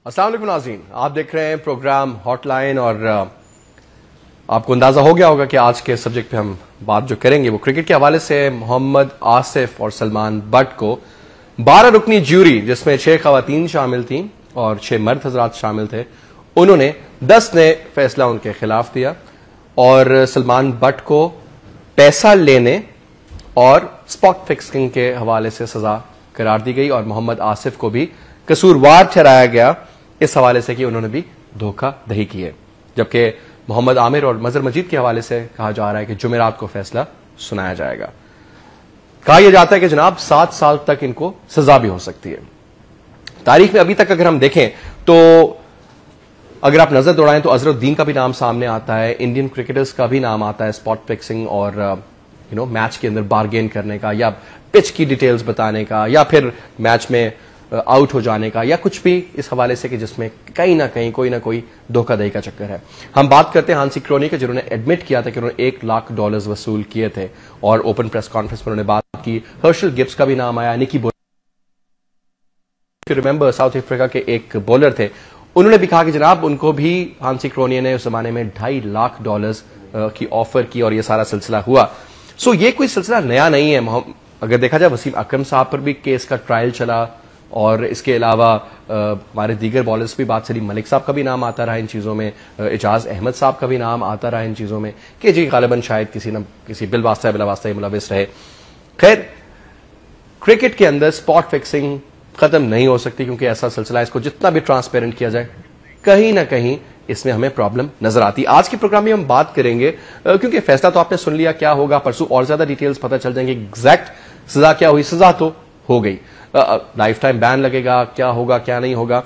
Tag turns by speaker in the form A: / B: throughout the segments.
A: अस्सलाम वालेकुम नाज़रीन, आप देख रहे हैं प्रोग्राम हॉटलाइन और आपको अंदाजा हो गया होगा कि आज के सब्जेक्ट पे हम बात जो करेंगे वो क्रिकेट के हवाले से मोहम्मद आसिफ और सलमान बट को 12 रुकनी ज्यूरी जिसमें 6 खवातीन शामिल थी और 6 मर्द हजरात शामिल थे, उन्होंने 10 ने फैसला उनके खिलाफ दिया और सलमान बट को पैसा लेने और स्पॉट फिक्सिंग के हवाले से सजा करार दी गई और मोहम्मद आसिफ को भी कसूरवार ठहराया गया इस हवाले से कि उन्होंने भी धोखाधड़ी की है, जबकि मोहम्मद आमिर और मजहर मजीद के हवाले से कहा जा रहा है कि जुमेरात को फैसला सुनाया जाएगा। कहा यह जाता है कि जनाब 7 साल तक इनको सजा भी हो सकती है। तारीख में अभी तक अगर हम देखें तो अगर आप नजर दौड़ाएं तो अजहरुद्दीन का भी नाम सामने आता है, इंडियन क्रिकेटर्स का भी नाम आता है स्पॉट फिक्सिंग और मैच के अंदर बार्गेन करने का या पिच की डिटेल्स बताने का या फिर मैच में आउट हो जाने का या कुछ भी इस हवाले से कि जिसमें कहीं ना कहीं कोई ना कोई धोखाधड़ी का चक्कर है। हम बात करते हैं हांसी क्रोनी के, जिन्होंने एडमिट किया था कि उन्होंने $1 लाख वसूल किए थे और ओपन प्रेस कॉन्फ्रेंस में उन्होंने बात की। हर्शल गिब्स का भी नाम आया, निकी रिमेंबर साउथ अफ्रीका के एक बॉलर थे, उन्होंने भी कहा कि जनाब उनको भी हांसी क्रोनी ने उस जमाने में $2.5 लाख की ऑफर की और यह सारा सिलसिला हुआ। सो ये कोई सिलसिला नया नहीं है। अगर देखा जाए वसीम अकरम साहब पर भी केस का ट्रायल चला और इसके अलावा हमारे दीगर बॉलर्स भी बात चली, मलिक साहब का भी नाम आता रहा इन चीजों में, एजाज अहमद साहब का भी नाम आता रहा इन चीजों में कि जी गालिबन शायद किसी न किसी बिलवास्ता बिलावास्ता मुलविस रहे। खैर, क्रिकेट के अंदर स्पॉट फिक्सिंग खत्म नहीं हो सकती क्योंकि ऐसा सिलसिला, इसको जितना भी ट्रांसपेरेंट किया जाए कहीं ना कहीं इसमें हमें प्रॉब्लम नजर आती है। आज के प्रोग्राम में हम बात करेंगे क्योंकि फैसला तो आपने सुन लिया क्या होगा, परसों और ज्यादा डिटेल्स पता चल जाएंगे, एग्जैक्ट सजा क्या हुई। सजा तो हो गई, लाइफ टाइम बैन लगेगा, क्या होगा क्या नहीं होगा।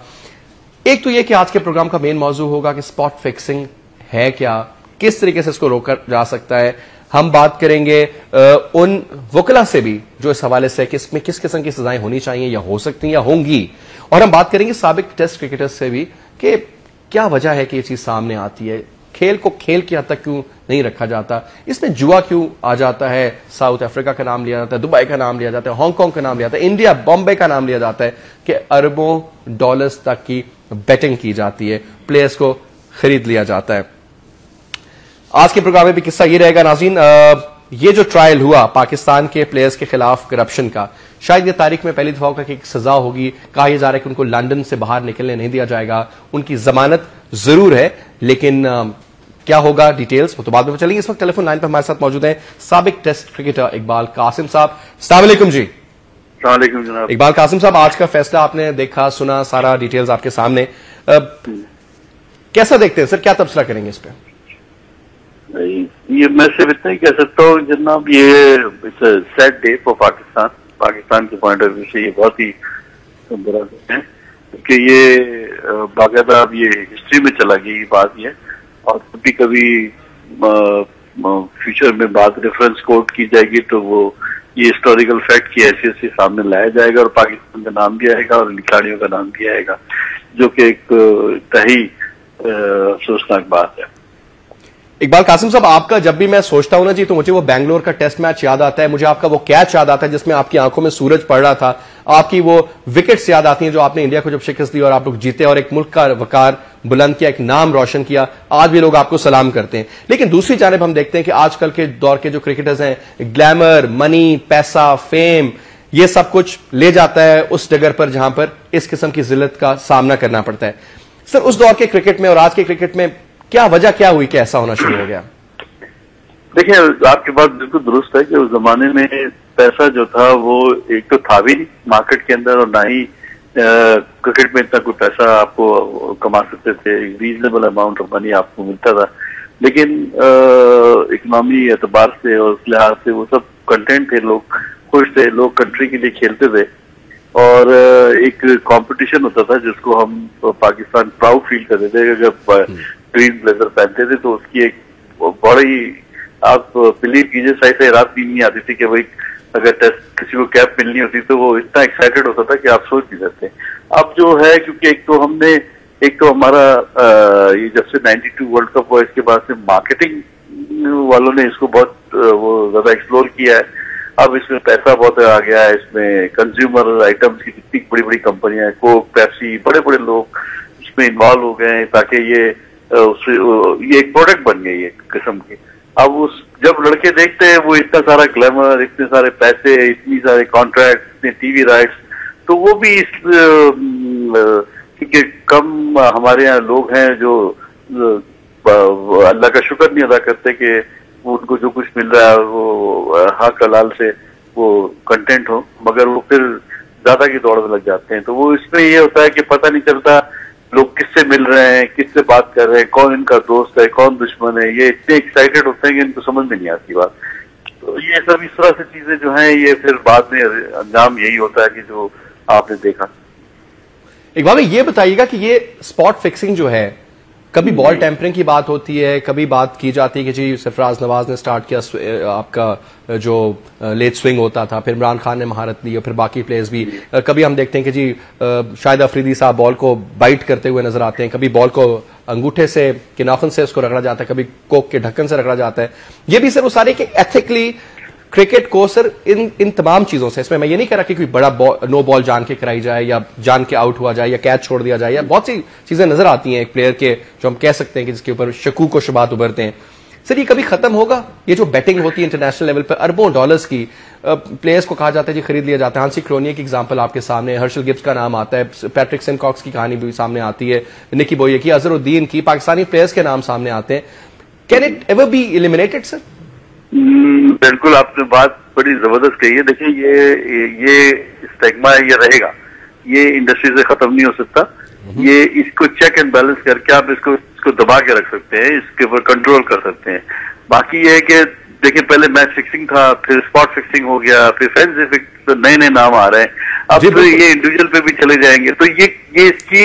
A: एक तो यह कि आज के प्रोग्राम का मेन मौजू होगा कि स्पॉट फिक्सिंग है क्या, किस तरीके से इसको रोका जा सकता है। हम बात करेंगे उन वकला से भी जो इस हवाले से कि इसमें किस किस्म की सजाएं होनी चाहिए या हो सकती हैं या होंगी, और हम बात करेंगे साबिक टेस्ट क्रिकेटर्स से भी कि क्या वजह है कि ये चीज सामने आती है, खेल को खेल की हद तक क्यों नहीं रखा जाता, इसमें जुआ क्यों आ जाता है, साउथ अफ्रीका का नाम लिया जाता है, दुबई का नाम लिया जाता है, हांगकांग का नाम लिया जाता है, इंडिया बॉम्बे का नाम लिया जाता है कि अरबों डॉलर्स तक की बेटिंग की जाती है, प्लेयर्स को खरीद लिया जाता है। आज के प्रोग्राम में भी किस्सा ये रहेगा नाज़रीन, ये जो ट्रायल हुआ पाकिस्तान के प्लेयर्स के खिलाफ करप्शन का, शायद ये तारीख में पहली दफा होगा कि एक सजा होगी। कहा यह जा रहा है कि उनको लंदन से बाहर निकलने नहीं दिया जाएगा, उनकी जमानत जरूर है, लेकिन क्या होगा डिटेल्स वो तो बाद में चलेंगे। इस वक्त टेलीफोन लाइन पर हमारे साथ मौजूद हैं साबिक टेस्ट क्रिकेटर इकबाल कासिम साहब। अस्सलाम वालेकुम जी।
B: अस्सलाम वालेकुम जनाब।
A: इकबाल कासिम साहब, आज का फैसला आपने देखा सुना, सारा डिटेल्स आपके सामने, कैसा देखते हैं सर, क्या तबसरा करेंगे इस पर?
B: ये मैं सिर्फ इतना ही कह सकता हूँ जनाब, ये it's sad day for Pakistan के पॉइंट ऑफ व्यू से ये बहुत ही बुरा है क्योंकि ये बाकायदा अब ये हिस्ट्री में चला गई बात ये, और कभी कभी फ्यूचर में बात रेफरेंस कोट की जाएगी तो वो ये हिस्टोरिकल फैक्ट की हैसियत से सामने लाया जाएगा और पाकिस्तान का नाम भी आएगा और खिलाड़ियों का नाम भी आएगा, जो कि एक तही अफसोसनाक बात है।
A: इकबाल कासिम साहब, आपका जब भी मैं सोचता हूं ना जी तो मुझे वो बैंगलोर का टेस्ट मैच याद आता है, मुझे आपका वो कैच याद आता है जिसमें आपकी आंखों में सूरज पड़ रहा था, आपकी वो विकेट्स याद आती हैं जो आपने इंडिया को जब शिकस्त दी और आप लोग जीते और एक मुल्क का वकार बुलंद किया, एक नाम रोशन किया, आज भी लोग आपको सलाम करते हैं। लेकिन दूसरी जानिब हम देखते हैं कि आजकल के दौर के जो क्रिकेटर्स हैं, ग्लैमर, मनी, पैसा, फेम, ये सब कुछ ले जाता है उस जगह पर जहां पर इस किस्म की जिल्लत का सामना करना पड़ता है। सर, उस दौर के क्रिकेट में और आज के क्रिकेट में क्या वजह क्या हुई कि ऐसा होना शुरू हो गया?
B: देखिए, आपकी बात बिल्कुल दुरुस्त है कि उस जमाने में पैसा जो था वो एक तो था भी नहीं मार्केट के अंदर और ना ही क्रिकेट में इतना कोई पैसा आपको कमा सकते थे, रीजनेबल अमाउंट ऑफ मनी आपको मिलता था, लेकिन इकोनॉमी एतबार से और उस लिहाज से वो सब कंटेंट थे, लोग खुश थे, लोग कंट्री के लिए खेलते थे और एक कंपटीशन होता था जिसको हम पाकिस्तान प्राउड फील करते थे। जब ग्रीन ब्लेजर पहनते थे तो उसकी एक बड़ी, आप बिलीव कीजिए, सही रात नींद नहीं आती थी कि भाई अगर टेस्ट किसी को कैप मिलनी होती तो वो इतना एक्साइटेड होता था कि आप सोच नहीं सकते। अब जो है, क्योंकि एक तो हमारा ये जब से 92 वर्ल्ड कप हुआ इसके बाद से मार्केटिंग वालों ने इसको बहुत वो ज्यादा एक्सप्लोर किया है। अब इसमें पैसा बहुत आ गया है, इसमें कंज्यूमर आइटम्स की जितनी बड़ी बड़ी कंपनियां, कोक, पेप्सी, बड़े बड़े लोग इसमें इन्वॉल्व हो गए हैं ताकि ये एक प्रोडक्ट बन गई एक किस्म की। अब जब लड़के देखते हैं वो इतना सारा ग्लैमर, इतने सारे पैसे, इतनी सारे कॉन्ट्रैक्ट, इतने टीवी राइट्स, तो वो भी क्योंकि कम हमारे यहाँ लोग हैं जो अल्लाह का शुक्र नहीं अदा करते कि उनको जो कुछ मिल रहा है वो हक हलाल से वो कंटेंट हो, मगर वो फिर ज्यादा की दौड़ में लग जाते हैं। तो वो इसमें ये होता है कि पता नहीं चलता लोग किससे मिल रहे हैं, किससे बात कर रहे हैं, कौन इनका दोस्त है, कौन दुश्मन है। ये इतने एक्साइटेड होते हैं कि इनको समझ में नहीं आती बात। तो ये सब इस तरह से चीजें जो हैं ये फिर बाद में अंजाम यही होता है कि जो आपने देखा।
A: इकबाल भाई ये बताइएगा कि ये स्पॉट फिक्सिंग जो है, कभी बॉल टेम्परिंग की बात होती है, कभी बात की जाती है कि जी सरफराज नवाज ने स्टार्ट किया आपका जो लेट स्विंग होता था, फिर इमरान खान ने महारत ली और फिर बाकी प्लेयर्स भी। कभी हम देखते हैं कि जी शाहिद अफरीदी साहब बॉल को बाइट करते हुए नजर आते हैं, कभी बॉल को अंगूठे से के नाखून से उसको रगड़ा जाता है, कभी कोक के ढक्कन से रगड़ा जाता है। ये भी सर वो सारे एथिकली क्रिकेट को सर इन तमाम चीजों से, इसमें मैं ये नहीं कह रहा कि कोई बड़ा नो बॉल जान के कराई जाए या जान के आउट हुआ जाए या कैच छोड़ दिया जाए, या बहुत सी चीजें नजर आती हैं एक प्लेयर के जो हम कह सकते हैं कि जिसके ऊपर शकूक और शुबात उभरते हैं। सर ये कभी खत्म होगा? ये जो बैटिंग होती है इंटरनेशनल लेवल पर अरबों डॉलर्स की, प्लेयर्स को कहा जाता है जी खरीद लिया जाता है। हांसी क्रोनिया की एग्जांपल आपके सामने, हर्षल गिब्स का नाम आता है, पैट्रिक सिनकॉक्स की कहानी भी सामने आती है, निकी बोये की, अजहरुद्दीन की, पाकिस्तानी प्लेयर्स के नाम सामने आते हैं। Can it ever be eliminated sir?
B: बिल्कुल, आपने बात बड़ी जबरदस्त कही है। देखिए ये स्टिग्मा ये रहेगा, ये इंडस्ट्री से खत्म नहीं हो सकता। ये इसको चेक एंड बैलेंस करके आप इसको दबा के रख सकते हैं, इसके ऊपर कंट्रोल कर सकते हैं। बाकी ये है कि देखिए पहले मैच फिक्सिंग था, फिर स्पॉट फिक्सिंग हो गया, फिर फैंसी फिक्स, तो नए नाम आ रहे हैं, अब तो ये इंडिविजुअल पे भी चले जाएंगे। तो ये इसकी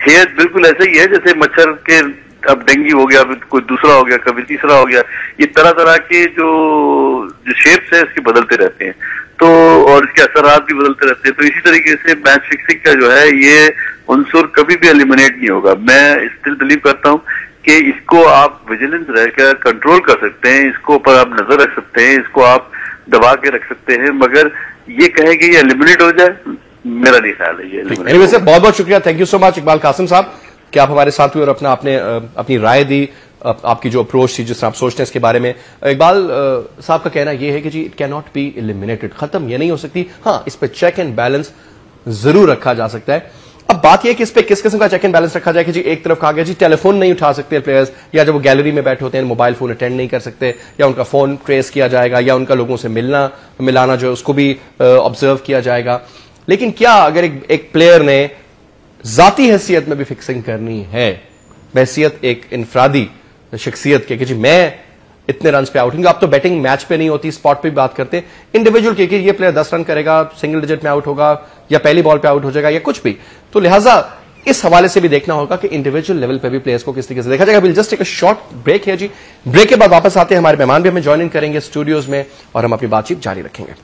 B: हेयर बिल्कुल ऐसे ही है जैसे मच्छर के, अब डेंगू हो गया, कोई दूसरा हो गया, कभी तीसरा हो गया। ये तरह तरह के जो शेप्स है इसके बदलते रहते हैं, तो और इसके असरात भी बदलते रहते हैं। तो इसी तरीके से मैच फिक्सिंग का जो है ये उनसुर कभी भी एलिमिनेट नहीं होगा। मैं स्टिल बिलीव करता हूँ कि इसको आप विजिलेंस रहकर कंट्रोल कर सकते हैं, इसको ऊपर आप नजर रख सकते हैं, इसको आप दबा के रख सकते हैं, मगर ये कहें कि ये एलिमिनेट हो जाए, मेरा नहीं ख्याल है ये एलिमिनेट।
A: एनीवे सर बहुत बहुत शुक्रिया, thank you so much Iqbal Qasim साहब कि आप हमारे साथ हुए और आपने अपनी राय दी, आपकी जो अप्रोच थी, जिस तरह आप सोचते हैं इसके बारे में। इकबाल साहब का कहना यह है कि जी it can not be eliminated, खत्म ये नहीं हो सकती। हाँ, इस पर चेक एंड बैलेंस जरूर रखा जा सकता है। अब बात यह है कि इस पे किस किस्म का चेक एंड बैलेंस रखा जाए कि जी एक तरफ कहा गया जी टेलीफोन नहीं उठा सकते प्लेयर्स, या जब वो गैलरी में बैठे होते हैं मोबाइल फोन अटेंड नहीं कर सकते, या उनका फोन ट्रेस किया जाएगा, या उनका लोगों से मिलाना जो उसको भी ऑब्जर्व किया जाएगा। लेकिन क्या अगर एक प्लेयर ने जाती हैसियत में भी फिक्सिंग करनी है, बहसियत एक इनफरादी शख्सियत के कि जी मैं इतने रन पे आउट हूंगा, अब तो बैटिंग मैच पे नहीं होती, स्पॉट पे भी बात करते हैं इंडिविजुअल की कि ये प्लेयर 10 रन करेगा, सिंगल डिजिट में आउट होगा, या पहली बॉल पे आउट हो जाएगा, या कुछ भी। तो लिहाजा इस हवाले से भी देखना होगा कि इंडिविजुअल लेवल पे भी प्लेयर्स को किस तरीके से देखा जाएगा। Will just take a short break है जी, ब्रेक के बाद वापस आते हैं, हमारे मेहमान भी हमें ज्वाइन इन करेंगे स्टूडियोज में और हम अपनी बातचीत जारी रखेंगे।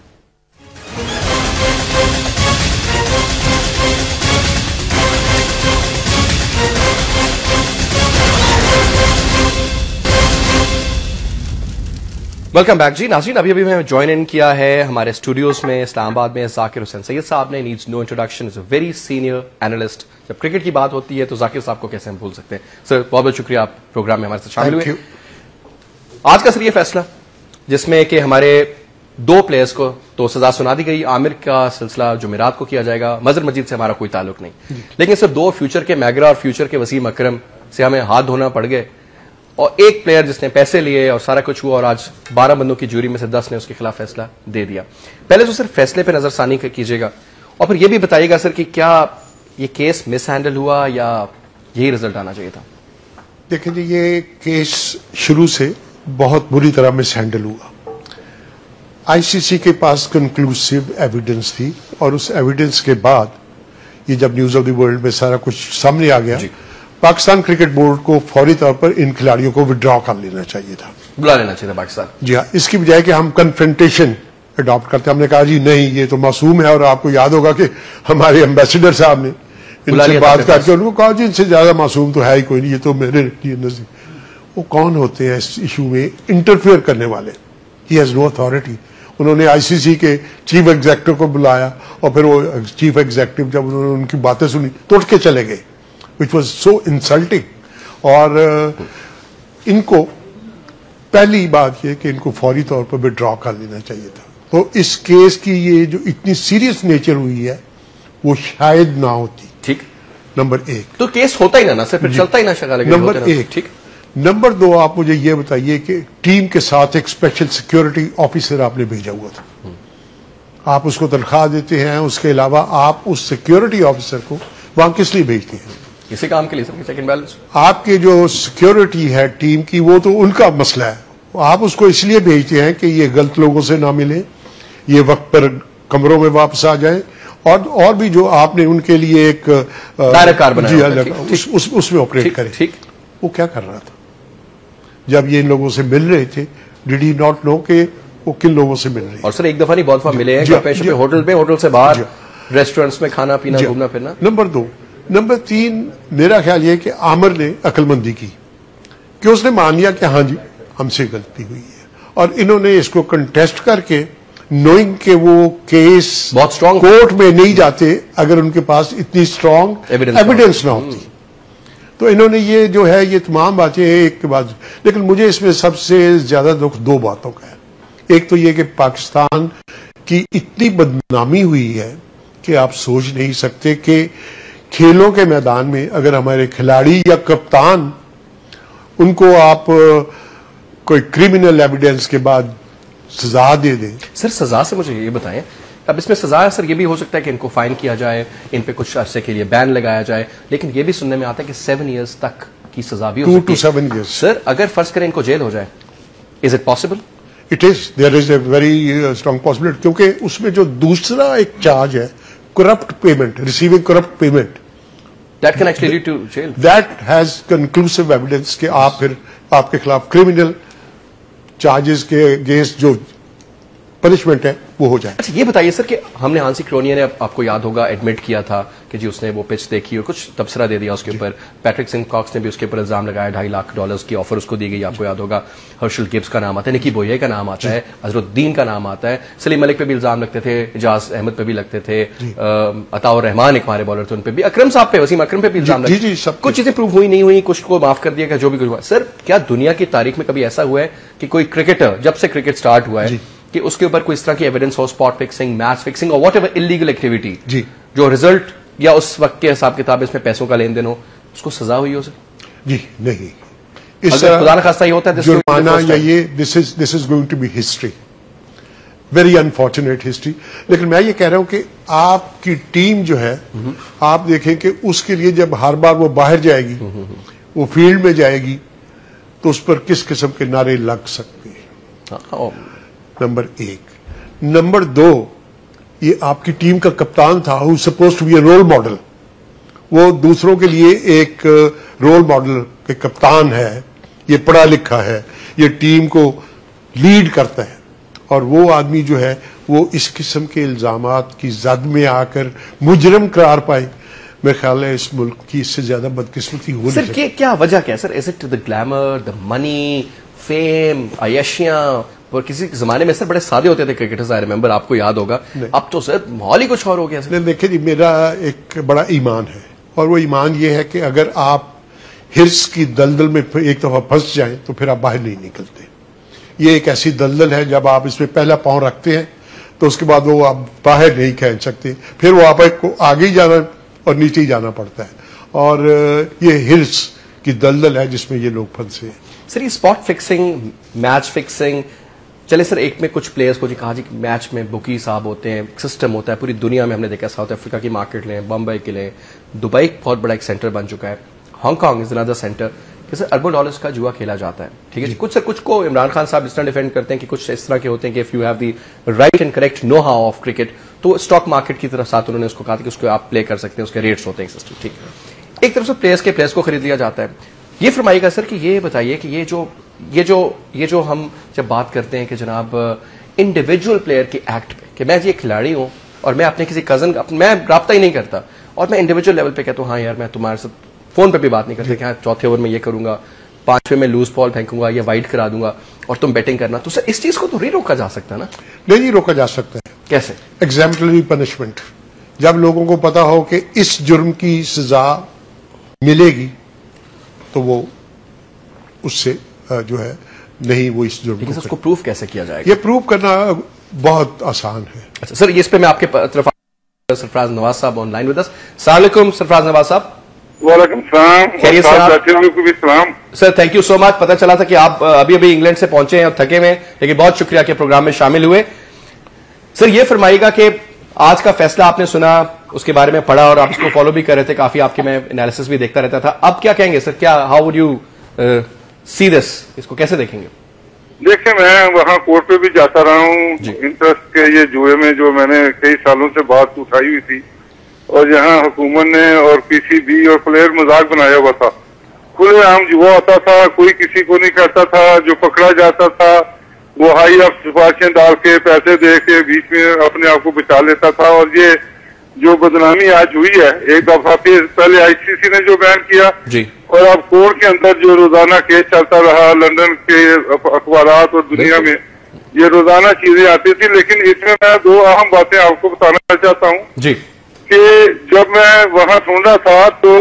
A: वेलकम बैक जी। नाज़रीन, अभी मैं ज्वाइन इन किया है हमारे स्टूडियोज में इस्लामाबाद में जाकिर हुसैन सैयद साहब ने। Needs no introduction, is a very senior analyst. जब क्रिकेट की बात होती है तो जाकिर साहब को कैसे हम भूल सकते हैं। सर बहुत बहुत शुक्रिया, आप प्रोग्राम में हमारे साथ शामिल हुए। आज का सर ये फैसला जिसमें कि हमारे 2 प्लेयर्स को तो सजा सुना दी गई, आमिर का सिलसिला जुमेरात को किया जाएगा, मजहर मजीद से हमारा कोई ताल्लुक नहीं, लेकिन सर 2 फ्यूचर के मैगरा और फ्यूचर के वसीम अकरम से हमें हाथ धोना पड़ गए, और एक प्लेयर जिसने पैसे लिए और सारा कुछ हुआ, और आज 12 बंदों की जूरी में से 10 ने उसके खिलाफ फैसला दे दिया। पहले तो सिर्फ फैसले पे नजरसानी कीजिएगा और फिर यह भी बताइएगा सर कि क्या ये केस मिस हैंडल हुआ या यही रिजल्ट आना चाहिए था?
C: देखिए जी, ये केस शुरू से बहुत बुरी तरह मिस हैंडल हुआ। आईसीसी के पास कंक्लूसिव एविडेंस थी, और उस एविडेंस के बाद ये जब न्यूज ऑफ द वर्ल्ड में सारा कुछ सामने आ गया, पाकिस्तान क्रिकेट बोर्ड को फौरी तौर पर इन खिलाड़ियों को विड्रॉ कर लेना चाहिए था, बुला लेना चाहिए था पाकिस्तान। जी हाँ, इसकी बजाय कि हम कन्फ्रंटेशन अडॉप्ट करते, हमने कहा जी नहीं ये तो मासूम है, और आपको याद होगा कि हमारे एम्बेसडर साहब ने इनसे बात करके उनको कहा जी इनसे ज्यादा मासूम तो है ही कोई नहीं, ये तो मेरे लिए नजदीक। वो कौन होते हैं इस इशू में इंटरफेयर करने वाले? He has no authority. उन्होंने आईसीसी के चीफ एग्जीक्यूटिव को बुलाया, और फिर वो चीफ एग्जीक्यूटिव जब उन्होंने उनकी बातें सुनी तो उठ के चले गए। Which was so insulting. और इनको पहली बात यह कि इनको फौरी तौर पर विड्रॉ कर लेना चाहिए था। तो इस केस की ये जो इतनी सीरियस नेचर हुई है वो शायद ना होती।
A: ठीक,
C: नंबर एक।
A: तो केस होता ही ना सर, फिर चलता ही ना शगाले।
C: नंबर एक।
A: ठीक।
C: नंबर दो, आप मुझे ये बताइए कि टीम के साथ एक स्पेशल सिक्योरिटी ऑफिसर आपने भेजा हुआ था, आप उसको तनख्वाह देते हैं, उसके अलावा आप उस सिक्योरिटी ऑफिसर को वहां किस लिए भेजते हैं?
A: इसी काम के लिए सर, चेक एंड बैलेंस।
C: आपके जो सिक्योरिटी है टीम की वो तो उनका मसला है, आप उसको इसलिए भेजते हैं कि ये गलत लोगों से ना मिले, ये वक्त पर कमरों में वापस आ जाए, और भी जो आपने उनके लिए एक
A: डायरेक्ट कार बनाया
C: उसमें ऑपरेट करें।
A: ठीक।
C: वो क्या कर रहा था जब ये इन लोगों से मिल रहे थे? डिड ही नॉट नो कि वो किन लोगों से मिल रहे हैं?
A: और सर एक दफा नहीं बहुत बार मिले हैं, होटल पे, होटल से बाहर, रेस्टोरेंट्स में खाना पीना, घूमना फिरना।
C: नंबर दो। नंबर तीन, मेरा ख्याल ये कि आमिर ने अक्लमंदी की कि उसने मान लिया कि हाँ जी हमसे गलती हुई है, और इन्होंने इसको कंटेस्ट करके, नोइंग के वो केस
A: बहुत स्ट्रांग
C: कोर्ट में नहीं जाते अगर उनके पास इतनी स्ट्रांग एविडेंस ना होती, तो इन्होंने ये जो है ये तमाम बातें एक के बाद। लेकिन मुझे इसमें सबसे ज्यादा दुख दो बातों का है। एक तो ये कि पाकिस्तान की इतनी बदनामी हुई है कि आप सोच नहीं सकते कि खेलों के मैदान में अगर हमारे खिलाड़ी या कप्तान, उनको आप कोई क्रिमिनल एविडेंस के बाद सजा दे दें।
A: सर सजा से मुझे ये बताएं, अब इसमें सजा है सर ये भी हो सकता है कि इनको फाइन किया जाए, इन पे कुछ अरसे के लिए बैन लगाया जाए, लेकिन ये भी सुनने में आता है कि 7 years तक की सजा भी हो सकती है।
C: 2 to 7 years।
A: सर अगर फर्ज करें इनको जेल हो जाए, is it possible?
C: It is, there is a very strong possibility, क्योंकि उसमें जो दूसरा एक चार्ज है, corrupt payment, receiving corrupt payment,
A: that can actually lead to jail.
C: That has conclusive evidence कि आप फिर आपके खिलाफ क्रिमिनल चार्जेस के अगेंस्ट जो पनिशमेंट है वो हो जाए।
A: अच्छा ये बताइए सर कि हमने हांसी क्रोनिया ने, आपको याद होगा, एडमिट किया था कि जी उसने वो पिच देखी और कुछ तबसरा दे दिया उसके ऊपर। पैट्रिक सिंह कॉक्स ने भी उसके ऊपर इल्जाम लगाया, $2.5 लाख की ऑफर उसको दी गई, आपको याद होगा। हर्षल गिब्स का नाम आता है, निकी बोये का नाम आता है, अजरुद्दीन का नाम आता है, सलीम मलिक पे भी इल्जाम लगते थे, इजाज अहमद पे भी लगते थे, अताउर रहमान एक हमारे बॉलर थे उन पे भी, अकरम साहब पे, वसीम अकरम पे भी इल्जाम लगते थे। कुछ चीजें प्रूव हुई नहीं हुई, कुछ को माफ कर दिया गया, जो भी कुछ हुआ। सर क्या दुनिया की तारीख में कभी ऐसा हुआ है कि कोई क्रिकेटर, जब से क्रिकेट स्टार्ट हुआ है, कि उसके ऊपर कोई इस तरह की एविडेंस हो, स्पॉट फिक्सिंग, मैच फिक्सिंग और व्हाटएवर इलीगल एक्टिविटी,
C: जी,
A: जो रिजल्ट या उस वक्त के हिसाब किताब इसमें पैसों का लेन देन हो, उसको सजा हुई हो सर?
C: जी नहीं,
A: अगर खुदा न खास्ता ये होता है
C: जुर्माना या ये, this is going to be history, very unfortunate history. लेकिन मैं ये कह रहा हूं कि आपकी टीम जो है, आप देखें कि उसके लिए जब हर बार वो बाहर जाएगी, वो फील्ड में जाएगी, तो उस पर किस किस्म के नारे लग सकते हैं। नंबर एक। नंबर दो, ये आपकी टीम का कप्तान था, who suppose to be a role model, वो दूसरों के लिए एक रोल मॉडल के कप्तान है, ये पढ़ा लिखा है, ये टीम को लीड करता है, और वो आदमी जो है वो इस किस्म के इल्जामात की जद में आकर मुजरिम करार पाए। मेरे ख्याल है इस मुल्क की इससे ज्यादा बदकिस्मती हो नहीं सकती।
A: सर क्या वजह क्या है sir? Is it the glamour, the money, fame, अयशियां? और किसी जमाने में सर बड़े सादे होते थे क्रिकेटर्स, आई रिमेंबर, आपको याद होगा। अब तो सर माहौल ही कुछ और हो गया सर।
C: देखिए जी, मेरा एक बड़ा ईमान है, और वो ईमान ये है कि अगर आप हिर्स की दलदल में एक दफा फंस जाएं तो फिर आप बाहर नहीं निकलते। ये एक ऐसी दलदल है, जब आप इसमें पहला पांव रखते हैं तो उसके बाद वो आप बाहर नहीं खींच सकते, फिर वो आपको आगे ही जाना और नीचे ही जाना पड़ता है, और ये हिर्स की दलदल है जिसमें ये लोग फंसे हैं।
A: सर ये स्पॉट फिक्सिंग, मैच फिक्सिंग, चले सर एक में कुछ प्लेयर्स को जी कहा जी मैच में बुकी साहब होते हैं, सिस्टम होता है, पूरी दुनिया में हमने देखा, साउथ अफ्रीका की मार्केट लें, बम्बई के लें, दुबई बहुत बड़ा एक सेंटर बन चुका है, हांगकांग इज अनदर सेंटर कि सर अरबों डॉलर्स का जुआ खेला जाता है। ठीक है, कुछ सर कुछ को इमरान खान साहब इस तरह डिफेंड करते हैं कि कुछ इस तरह के होते हैं कि if you have the right and correct know how of cricket, तो स्टॉक मार्केट की तरफ साथ उन्होंने उसको कहा था कि उसको आप प्ले कर सकते हैं, उसके रेट्स होते हैं सिस्टम। ठीक है, एक तरफ से प्लेयर्स को खरीद लिया जाता है। ये फरमाइएगा सर कि ये बताइए कि ये जो हम जब बात करते हैं कि जनाब इंडिविजुअल प्लेयर के एक्ट पे, कि मैं जी एक खिलाड़ी हूं और मैं अपने किसी कजन का, मैं राब्ता ही नहीं करता और मैं इंडिविजुअल लेवल पे कहता हूं हाँ यार मैं तुम्हारे साथ फोन पे भी बात नहीं करता कि हाँ चौथे ओवर में ये करूंगा, 5वें में लूज बॉल फेंकूंगा या वाइड करा दूंगा और तुम बैटिंग करना, तो सर इस चीज को तो नहीं रोका जा सकता ना?
C: नहीं रोका जा सकता है।
A: कैसे?
C: एग्जाम्पलरी पनिशमेंट, जब लोगों को पता हो कि इस जुर्म की सजा मिलेगी तो वो उससे जो है नहीं वो इस जुर्म
A: लेकिन उसको प्रूफ कैसे किया जाएगा?
C: ये प्रूव करना बहुत आसान है।
A: अच्छा सर, इस पे मैं आपके तरफ सरफराज नवाज साहब ऑनलाइन विद अस। अस्सलाम वालेकुम सरफराज नवाज साहब।
D: वालेकुम सलाम।
A: खैरियत से आप?
D: सलाम
A: sir, thank you so much. पता चला था कि आप अभी अभी इंग्लैंड से पहुंचे हैं और थके हुए हैं, लेकिन बहुत शुक्रिया कि प्रोग्राम में शामिल हुए। सर, ये फरमाइएगा कि आज का फैसला आपने सुना, उसके बारे में पढ़ा और आप इसको फॉलो भी कर रहे थे, काफी आपके मैं एनालिसिस भी देखता रहता था। अब क्या कहेंगे सर? क्या how would you see this? इसको कैसे देखेंगे?
D: देखिए, मैं वहाँ कोर्ट पे भी जाता रहा हूँ। इंटरेस्ट के ये जुए में जो मैंने कई सालों से बात उठाई हुई थी, और यहाँ हुकूमत ने और पीसीबी और प्लेयर मजाक बनाया हुआ था। खुलेआम जुआ होता था, कोई किसी को नहीं करता था। जो पकड़ा जाता था वो हाई अप सिफारिशें डाल के पैसे दे के बीच में अपने आप को बचा लेता था। और ये जो बदनामी आज हुई है, एक दफा फिर पहले आईसीसी ने जो बैन किया
A: जी,
D: और अब कोर्ट के अंदर जो रोजाना केस चलता रहा, लंदन के अखबारात और दुनिया में ये रोजाना चीजें आती थी। लेकिन इसमें मैं दो अहम बातें आपको बताना चाहता हूँ
A: जी
D: कि जब मैं वहाँ सुन रहा था तो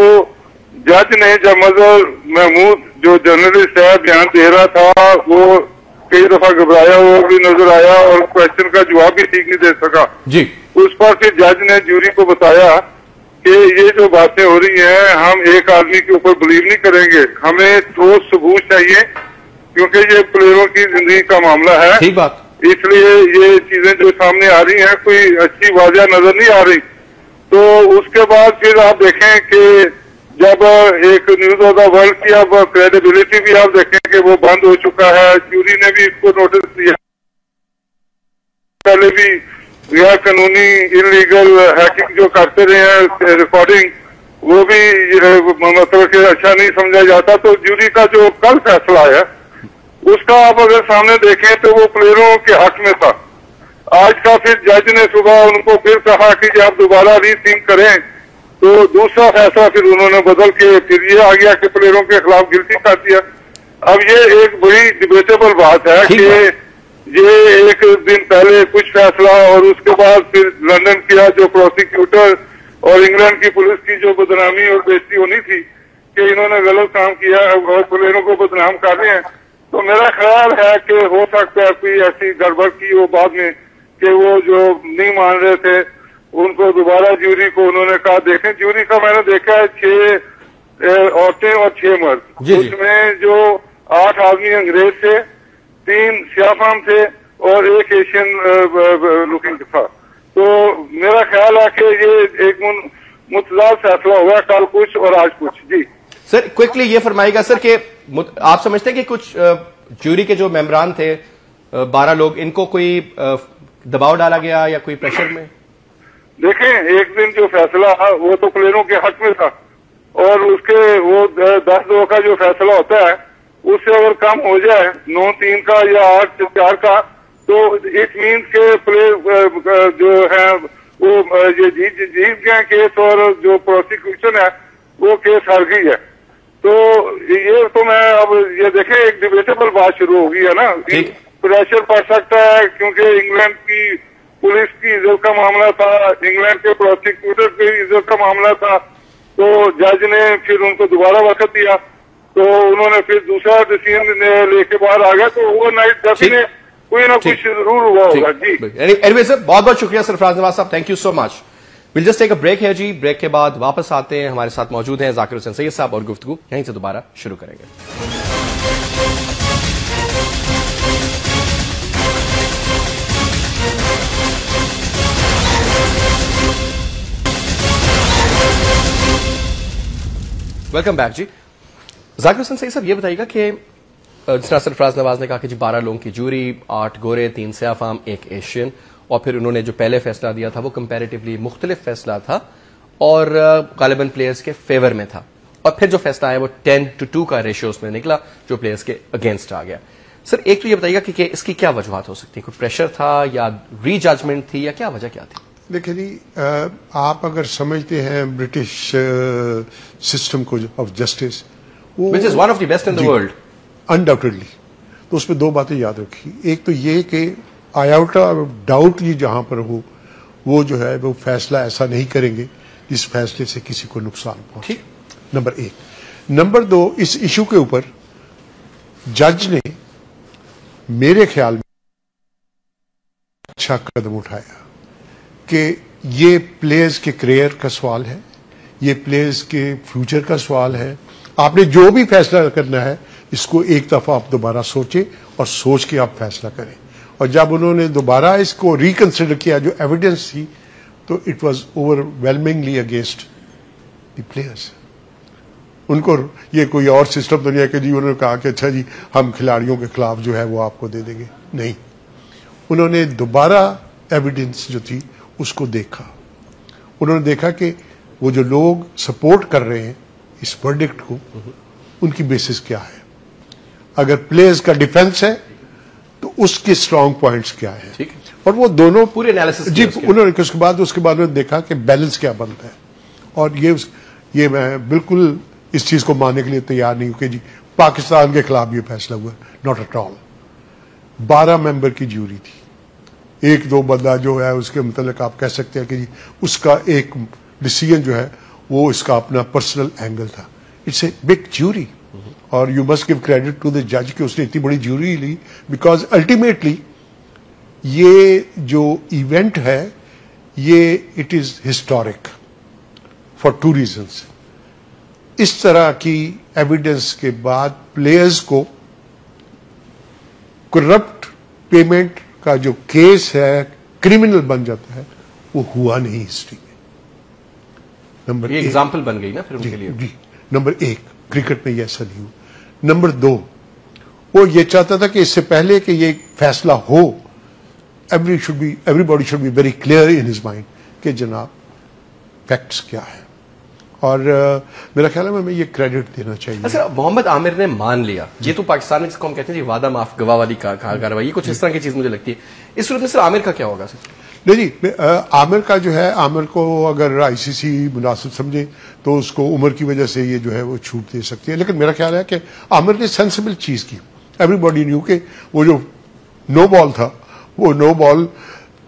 D: जज ने, जब मजहर महमूद जो जर्नलिस्ट है बयान दे रहा था, वो कई दफा घबराया हुआ भी नजर आया और क्वेश्चन का जवाब भी ठीक नहीं दे सका
A: जी।
D: उस पर फिर जज ने जूरी को बताया कि ये जो बातें हो रही हैं, हम एक आदमी के ऊपर बिलीव नहीं करेंगे, हमें ठोस सबूत चाहिए, क्योंकि ये प्लेयरों की जिंदगी का मामला है।
A: ठीक बात।
D: इसलिए ये चीजें जो सामने आ रही हैं कोई अच्छी वजह नजर नहीं आ रही। तो उसके बाद फिर आप देखें कि जब एक न्यूज ऑफ द वर्ल्ड की अब क्रेडिबिलिटी भी आप देखें कि वो बंद हो चुका है। जूरी ने भी इसको नोटिस दिया, पहले भी गैर कानूनी इलीगल हैकिंग जो करते रहे हैं रिकॉर्डिंग, वो भी मतलब कि अच्छा नहीं समझा जाता। तो जूरी का जो कल फैसला है उसका आप अगर सामने देखें तो वो प्लेयरों के हक में था। आज का फिर जज ने सुबह उनको फिर कहा कि आप दोबारा रीथिंक करें, तो दूसरा फैसला फिर उन्होंने बदल के फिर ये आ गया कि प्लेयरों के खिलाफ गिल्टी कर दिया। अब ये एक बड़ी डिबेटेबल बात है कि ये एक दिन पहले कुछ फैसला और उसके बाद फिर लंदन किया जो प्रोसिक्यूटर और इंग्लैंड की पुलिस की जो बदनामी और बेइज्जती होनी थी कि इन्होंने गलत काम किया और प्लेयरों को बदनाम कर रहे हैं। तो मेरा ख्याल है कि हो सकता है कोई ऐसी गड़बड़ की वो बाद में कि वो जो नहीं मान रहे थे उनको दोबारा जूरी को उन्होंने कहा। देखें, जूरी का मैंने देखा है 6 औरतें और 6 मर्द। उसमें जो 8 आदमी अंग्रेज थे, 3 सियाफाम थे और 1 एशियन लुकिंग था। तो मेरा ख्याल है कि ये एक मुतजाद फैसला हुआ, कल कुछ और आज कुछ। जी
A: सर, क्विकली ये फरमाइएगा सर कि आप समझते हैं कि कुछ जूरी के जो मेंबरान थे 12 लोग, इनको कोई दबाव डाला गया या कोई प्रेशर में?
D: देखें, एक दिन जो फैसला वो तो प्लेयरों के हक में था और उसके वो 10-2 का जो फैसला होता है उससे अगर कम हो जाए 9-3 का या 8-4 का, तो इट मीन्स के प्लेयर जो है वो ये जीत गए केस और जो प्रोसिक्यूशन है वो केस हार गई है। तो ये तो मैं अब ये देखें, एक डिबेटेबल बात शुरू हो गई है ना। प्रेशर पड़ सकता है क्योंकि इंग्लैंड की पुलिस की इज्जत का मामला था, इंग्लैंड के प्रोसिक्यूटर की इज्जत का मामला था। तो जज ने फिर उनको दोबारा वक्त दिया, तो उन्होंने फिर दूसरा डिसीजन लेके बाहर आ गया। तो ओवरनाइट जज ने कोई ना कुछ जरूर हुआ होगा। जी
A: एनीवे सर, बहुत बहुत शुक्रिया सरफराज नवाज साहब, thank you so much. Will just take a break है जी। ब्रेक के बाद वापस आते हैं, हमारे साथ मौजूद हैं जाकिर हुसैन सैयद साहब और गुफ्तगू यहीं से दोबारा शुरू करेंगे। वेलकम बैक जी। जाकिर हुसैन सैयद साहब, ये बताइएगा कि जिस तरह सरफराज नवाज ने कहा कि जी 12 लोगों की जूरी, 8 गोरे, 3 सियाफाम, 1 एशियन, और फिर उन्होंने जो पहले फैसला दिया था वो कंपैरेटिवली मुख्तलिफ फैसला था और गालिबन प्लेयर्स के फेवर में था, और फिर जो फैसला आया वो 10-2 का रेशियो उसमें निकला जो प्लेयर्स के अगेंस्ट आ गया। सर, एक तो ये बताइएगा कि इसकी क्या वजूहत हो सकती है? कोई प्रेशर था या री जजमेंट थी या क्या वजह क्या थी?
C: देखिए जी, आप अगर समझते हैं ब्रिटिश सिस्टम को ऑफ जस्टिस, वो
A: which is one of the best in the world
C: undoubtedly, तो उसमें 2 बातें याद रखी। एक तो ये कि आयोटा डाउट ये जहां पर हो वो जो है वो फैसला ऐसा नहीं करेंगे जिस फैसले से किसी को नुकसान पहुंचे। नंबर 1। नंबर 2, इस इशू के ऊपर जज ने मेरे ख्याल में अच्छा कदम उठाया कि ये प्लेयर्स के करियर का सवाल है, ये प्लेयर्स के फ्यूचर का सवाल है। आपने जो भी फैसला करना है इसको एक दफा आप दोबारा सोचें और सोच के आप फैसला करें। और जब उन्होंने दोबारा इसको रिकंसिडर किया, जो एविडेंस थी, तो it was overwhelmingly against the players. उनको ये कोई और सिस्टम तो नहीं है कि जी उन्होंने कहा कि अच्छा जी हम खिलाड़ियों के खिलाफ जो है वो आपको दे देंगे, नहीं। उन्होंने दोबारा एविडेंस जो थी उसको देखा। उन्होंने देखा कि वो जो लोग सपोर्ट कर रहे हैं इस वर्डिक्ट को, उनकी बेसिस क्या है। अगर प्लेयर्स का डिफेंस है तो उसके स्ट्रांग पॉइंट्स क्या है,
A: ठीक है।
C: और वो दोनों
A: पूरे एनालिसिस
C: जी उन्होंने उसके बाद उन्होंने देखा कि बैलेंस क्या बनता है। और ये मैं बिल्कुल इस चीज को मानने के लिए तैयार नहीं हूं कि जी पाकिस्तान के खिलाफ ये फैसला हुआ, नॉट एट ऑल। 12 मेंबर की ज्यूरी थी, 1-2 बंदा जो है उसके मतलब आप कह सकते हैं कि जी उसका एक डिसीजन जो है वो इसका अपना पर्सनल एंगल था। इट्स ए बिग ज्यूरी और you must give credit to the जज कि उसने इतनी बड़ी ज्यूरी ली, बिकॉज अल्टीमेटली ये जो इवेंट है ये it is historic for 2 reasons. इस तरह की एविडेंस के बाद प्लेयर्स को करप्ट पेमेंट का जो केस है क्रिमिनल बन जाता है, वो हुआ नहीं हिस्ट्री में। नंबर
A: ये एग्जाम्पल बन गई ना फिर उनके लिए।
C: जी, नंबर 1 क्रिकेट में ये ऐसा नहीं हुआ। नंबर 2, वो ये चाहता था कि इससे पहले कि ये फैसला हो, everybody should be very clear in his mind कि जनाब फैक्ट्स क्या है। और मेरा ख्याल है हमें ये क्रेडिट देना चाहिए।
A: अच्छा, मोहम्मद आमिर ने मान लिया, ये तो पाकिस्तान में जिसको हम कहते हैं जी वादा माफ गवाह वाली कार्रवाई, ये कुछ इस तरह की चीज मुझे लगती है। इस सूरत में सर आमिर का क्या होगा सर?
C: नहीं जी, आमिर का जो है, आमिर को अगर आईसीसी मुनासिब समझे तो उसको उम्र की वजह से ये जो है वो छूट दे सकती है। लेकिन मेरा ख्याल है कि आमिर ने सेंसिबल चीज की। एवरीबॉडी न्यू कि वो जो नो बॉल था, वो no ball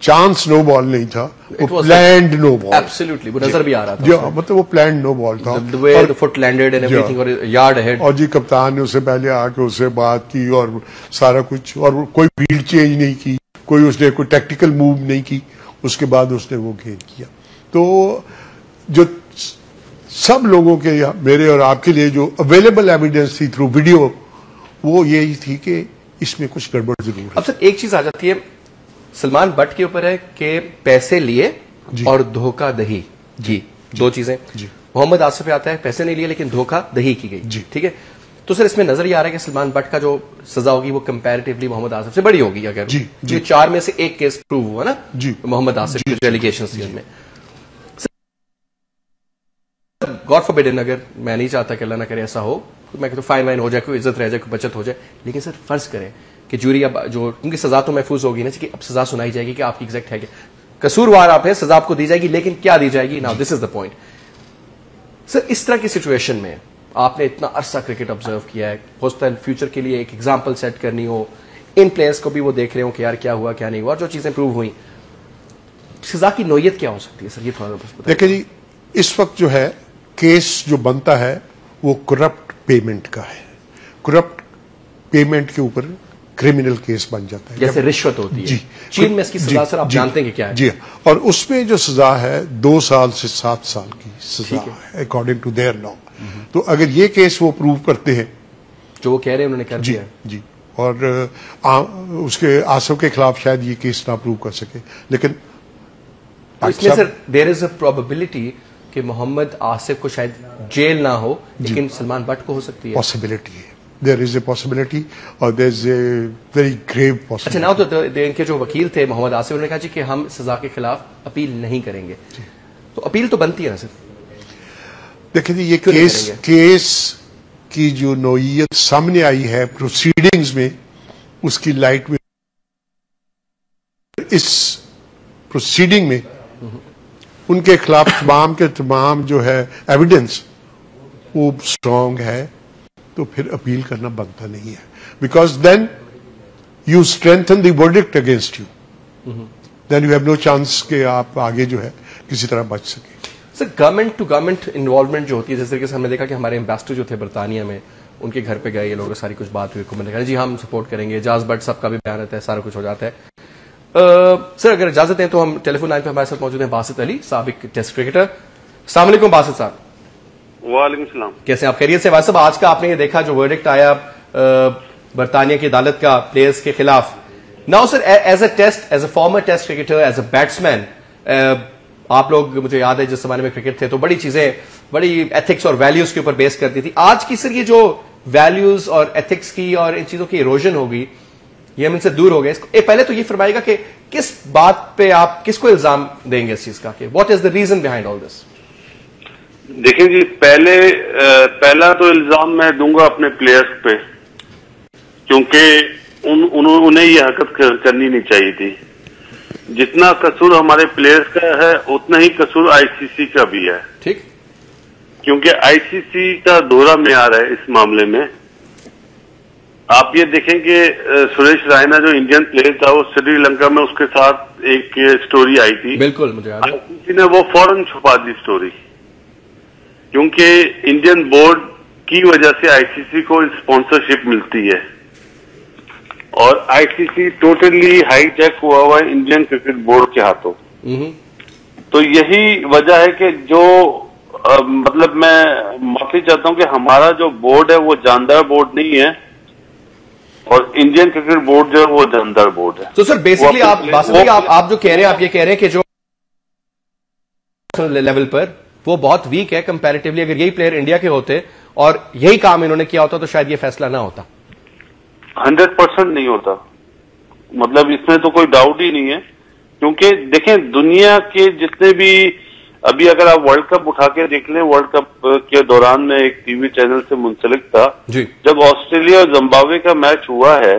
C: chance no ball नहीं था, वो प्लान्ड नो बॉल।
A: एब्सोल्युटली, वो नजर भी आ रहा था।
C: जी, मतलब वो प्लान्ड नो बॉल था।
A: The way the foot landed and everything और यार्ड अहेड।
C: और जी कप्तान ने उससे पहले आके उससे बात की और सारा कुछ, और कोई फील्ड चेंज नहीं की, कोई उसने कोई टेक्टिकल मूव नहीं की, उसके बाद उसने वो गेंद किया। तो जो सब लोगों के, मेरे और आपके लिए जो अवेलेबल एविडेंस थी थ्रू वीडियो, वो यही थी कि इसमें कुछ गड़बड़ जरूर है।
A: अब सर एक चीज आ जाती है, सलमान बट के ऊपर है कि पैसे लिए और धोखाधही की, 2 चीजें। मोहम्मद आसिफ पे आता है पैसे नहीं लिए लेकिन धोखाधही की गई, ठीक है। तो सर इसमें नजर ये आ रहा है कि सलमान बट का जो सजा होगी वो कंपैरेटिवली मोहम्मद आसिफ से बड़ी होगी। अगर जो 4 में से 1 केस प्रूव हुआ ना मोहम्मद आसिफ के जो एलिगेशंस थी उनमें, गॉड फॉरबिड, अगर मैं नहीं चाहता कि अल्लाह ना करे ऐसा हो, मैं कहता हूं फाइन वाइन हो जाए, कोई इज्जत रह जाए, कोई बचत हो जाए, लेकिन सर फर्ज करें कि जूरी अब जो उनकी सजा तो महफूज होगी ना कि अब सजा सुनाई जाएगी कि आपकी एग्जैक्ट है क्या, कसूरवार आप है, सजा आपको दी जाएगी, लेकिन क्या दी जाएगी। Now this is the point sir. इस तरह की सिचुएशन में आपने इतना अरसा क्रिकेट ऑब्जर्व किया है, हो सकता है फ्यूचर के लिए एक एग्जाम्पल सेट करनी हो, इन प्लेयर्स को भी वो देख रहे हो कि यार क्या हुआ क्या नहीं हुआ, और जो चीजें प्रूव हुई, सजा की नोयत क्या हो सकती है सर? ये थोड़ा
C: देखिए जी, इस वक्त जो है केस जो बनता है वो करप्ट पेमेंट का है। करप्ट पेमेंट के ऊपर क्रिमिनल केस बन जाता है,
A: जैसे रिश्वत होती है।
C: जी,
A: चीन में इसकी सजा सर आप जानते हैं कि क्या है?
C: जी, और उसमें जो सजा है 2 साल से 7 साल की सजा है अकॉर्डिंग टू देयर लॉ। तो अगर ये केस वो प्रूव करते हैं,
A: जो वो कह रहे हैं उन्होंने कर दिया
C: जी, और उसके आसिफ के खिलाफ शायद ये केस ना प्रूव कर सके, लेकिन
A: इसमें sir there is a probability कि मोहम्मद आसिफ को शायद जेल ना हो, लेकिन सलमान बट को हो सकती है।
C: पॉसिबिलिटी है, देयर इज ए पॉसिबिलिटी और there is a very grave possibility.
A: अच्छा, ना तो इनके जो वकील थे मोहम्मद आसिफ, उन्होंने कहा जी कि हम सजा के खिलाफ अपील नहीं करेंगे, तो अपील तो बनती है ना सर? देखिए
C: ये केस की जो नोयत सामने आई है प्रोसीडिंग्स में, उसकी लाइट में इस प्रोसीडिंग में उनके खिलाफ तमाम के तमाम जो है एविडेंस वो स्ट्रांग है, तो फिर अपील करना बनता नहीं है, because then you strengthen the verdict against you, then you have no chance कि आप आगे जो है किसी तरह बच सके।
A: Sir government to government involvement जो होती है, जिस तरीके से हमने देखा कि हमारे एम्बेसडर जो थे बरतानिया में, उनके घर पे गए ये लोग, सारी कुछ बात हुई, मैंने कहा जी हम सपोर्ट करेंगे, एजाज भट्ट साहब का भी बयान रहता है, सारा कुछ हो जाता है। सर अगर इजाजत है तो हम टेलीफोन लाइन पे हमारे साथ मौजूद हैं बासित अली, साबिक टेस्ट क्रिकेटर। अस्सलाम वालेकुम बासित साहब।
E: वालेकुम सलाम।
A: कैसे आप, खैरियत से? वासित साहब, आज का आपने ये देखा जो वर्डिक्ट आया बरतानिया की अदालत का प्लेयर्स के खिलाफ। Now sir, as a test, as a former test cricketer, as a batsman, आप लोग, मुझे याद है जिस जमाने में क्रिकेट थे तो बड़ी चीजें, बड़ी एथिक्स और वैल्यूज के ऊपर बेस करती थी। आज की सर ये जो वैल्यूज और एथिक्स की और इन चीजों की इरोजन होगी, ये हम इनसे दूर हो गए। पहले तो ये फरमाइएगा कि किस बात पे आप किसको इल्जाम देंगे इस चीज का, कि what is the reason behind all this?
E: देखिए जी, पहला तो इल्जाम मैं दूंगा अपने प्लेयर्स पे, क्योंकि उन्हें ये हरकत करनी नहीं चाहिए थी। जितना कसूर हमारे प्लेयर्स का है उतना ही कसूर आईसीसी का भी है।
A: ठीक,
E: क्योंकि आईसीसी का दोहरा मेयार है इस मामले में। आप ये देखें कि सुरेश रायना जो इंडियन प्लेयर था, वो श्रीलंका में उसके साथ एक स्टोरी आई थी।
A: बिल्कुल, मुझे याद है।
E: आईसीसी ने वो फौरन छुपा दी स्टोरी, क्योंकि इंडियन बोर्ड की वजह से आईसीसी को स्पॉन्सरशिप मिलती है और आईसीसी टोटली हाईजैक हुआ है इंडियन क्रिकेट बोर्ड के हाथों। तो यही वजह है कि जो मतलब मैं माफी चाहता हूं कि हमारा जो बोर्ड है वो जानदार बोर्ड नहीं है और इंडियन क्रिकेट बोर्ड जो है वो जानदार बोर्ड है।
A: तो सर बेसिकली आप जो कह रहे हैं, आप ये कह रहे हैं कि जो लेवल पर वो बहुत वीक है कंपैरेटिवली। अगर यही प्लेयर इंडिया के होते और यही काम इन्होंने किया होता तो शायद ये फैसला ना होता।
E: 100% नहीं होता, मतलब इसमें तो कोई डाउट ही नहीं है। क्योंकि देखें, दुनिया के जितने भी, अभी अगर आप वर्ल्ड कप उठा के देख लें, वर्ल्ड कप के दौरान में एक टीवी चैनल से मुंसलिक था
A: जी।
E: जब ऑस्ट्रेलिया और जिम्बाब्वे का मैच हुआ है,